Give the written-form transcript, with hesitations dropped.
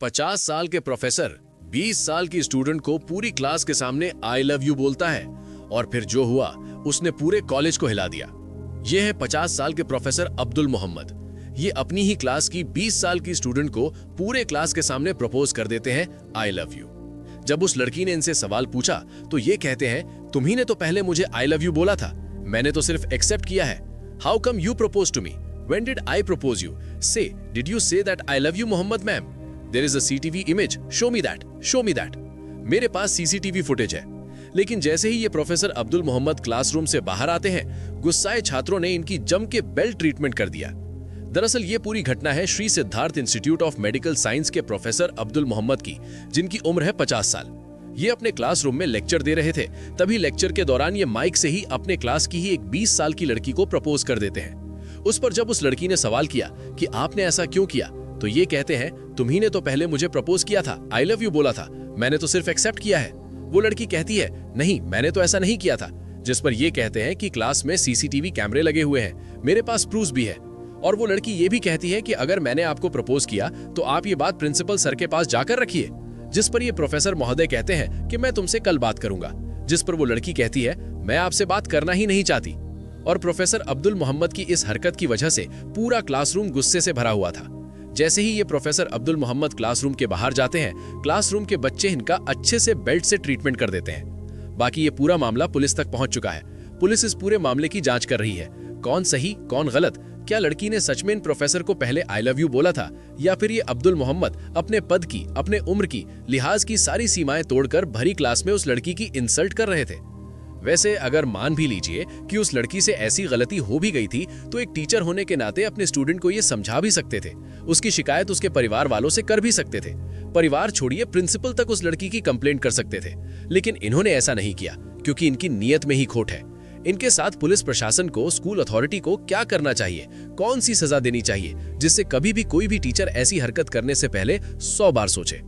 50 साल के प्रोफेसर 20 साल की स्टूडेंट को पूरी क्लास के सामने आई लव यू बोलता है और फिर जो हुआ उसने पूरे कॉलेज को हिला दिया। यह है 50 साल के प्रोफेसर अब्दुल मोहम्मद। ये अपनी ही क्लास की 20 साल की स्टूडेंट को पूरे क्लास के सामने प्रपोज कर देते हैं आई लव यू। जब उस लड़की ने इनसे सवाल पूछा तो ये कहते हैं, तुम्ही ने तो पहले मुझे आई लव यू बोला था, मैंने तो सिर्फ एक्सेप्ट किया है। How come you propose to me? When did I propose you? Say, did you say that I love you, Mohammed ma'am? There is a CCTV image. Show me that. Show me that. मेरे पास CCTV footage है। लेकिन जैसे ही ये professor Abdul Mohammad classroom से बाहर आते हैं, गुस्साए छात्रों ने इनकी जम के बेल्ट ट्रीटमेंट कर दिया। दरअसल ये पूरी घटना है Shri Siddharth institute of medical science के प्रोफेसर अब्दुल मोहम्मद की, जिनकी उम्र है 50 साल। ये अपने क्लासरूम में लेक्चर दे रहे थे, तभी लेक्चर के दौरान ये माइक से ही अपने क्लास की ही एक 20 साल की लड़की को प्रपोज कर देते हैं। उस पर जब उस लड़की ने सवाल किया कि आपने ऐसा क्यों किया, तो ये कहते हैं, तुम्ही ने तो पहले मुझे प्रपोज किया था, आई लव यू बोला था, मैंने तो सिर्फ एक्सेप्ट किया है। वो लड़की कहती है, नहीं मैंने तो ऐसा नहीं किया था। जिस पर ये कहते हैं कि क्लास में CCTV कैमरे लगे हुए हैं, मेरे पास प्रूफ भी है। और वो लड़की ये भी कहती है कि अगर मैंने आपको प्रपोज किया तो आप ये बात प्रिंसिपल सर के पास जाकर रखिए। जिस पर ये प्रोफेसर महोदय कहते हैं कि मैं तुमसे कल बात करूंगा। जिस पर वो लड़की कहती है, मैं आपसे बात करना ही नहीं चाहती। और प्रोफेसर अब्दुल मोहम्मद की इस हरकत की वजह से पूरा क्लासरूम गुस्से से भरा हुआ था। जैसे ही ये प्रोफेसर अब्दुल मोहम्मद क्लासरूम के बाहर जाते हैं, क्लासरूम के बच्चे इनका अच्छे से बेल्ट से ट्रीटमेंट कर देते हैं। बाकी ये पूरा मामला पुलिस तक पहुंच चुका है। पुलिस इस पूरे मामले की जांच कर रही है, कौन सही कौन गलत। क्या लड़की ने सच में इन प्रोफेसर को पहले आई लव यू बोला था, या फिर ये अब्दुल मोहम्मद अपने पद की, अपने उम्र की, लिहाज की सारी सीमाएं तोड़कर भरी क्लास में उस लड़की की इंसल्ट कर रहे थे। वैसे अगर मान भी लीजिए कि उस लड़की से ऐसी गलती हो भी गई थी, तो एक टीचर होने के नाते अपने स्टूडेंट को ये समझा भी सकते थे, उसकी शिकायत उसके परिवार वालों से कर भी सकते थे। परिवार छोड़िए, प्रिंसिपल तक उस लड़की की कंप्लेंट कर सकते थे। लेकिन इन्होंने ऐसा नहीं किया, क्योंकि इनकी नीयत में ही खोट है। इनके साथ पुलिस प्रशासन को, स्कूल अथॉरिटी को क्या करना चाहिए, कौन सी सजा देनी चाहिए, जिससे कभी भी कोई भी टीचर ऐसी हरकत करने से पहले 100 बार सोचे।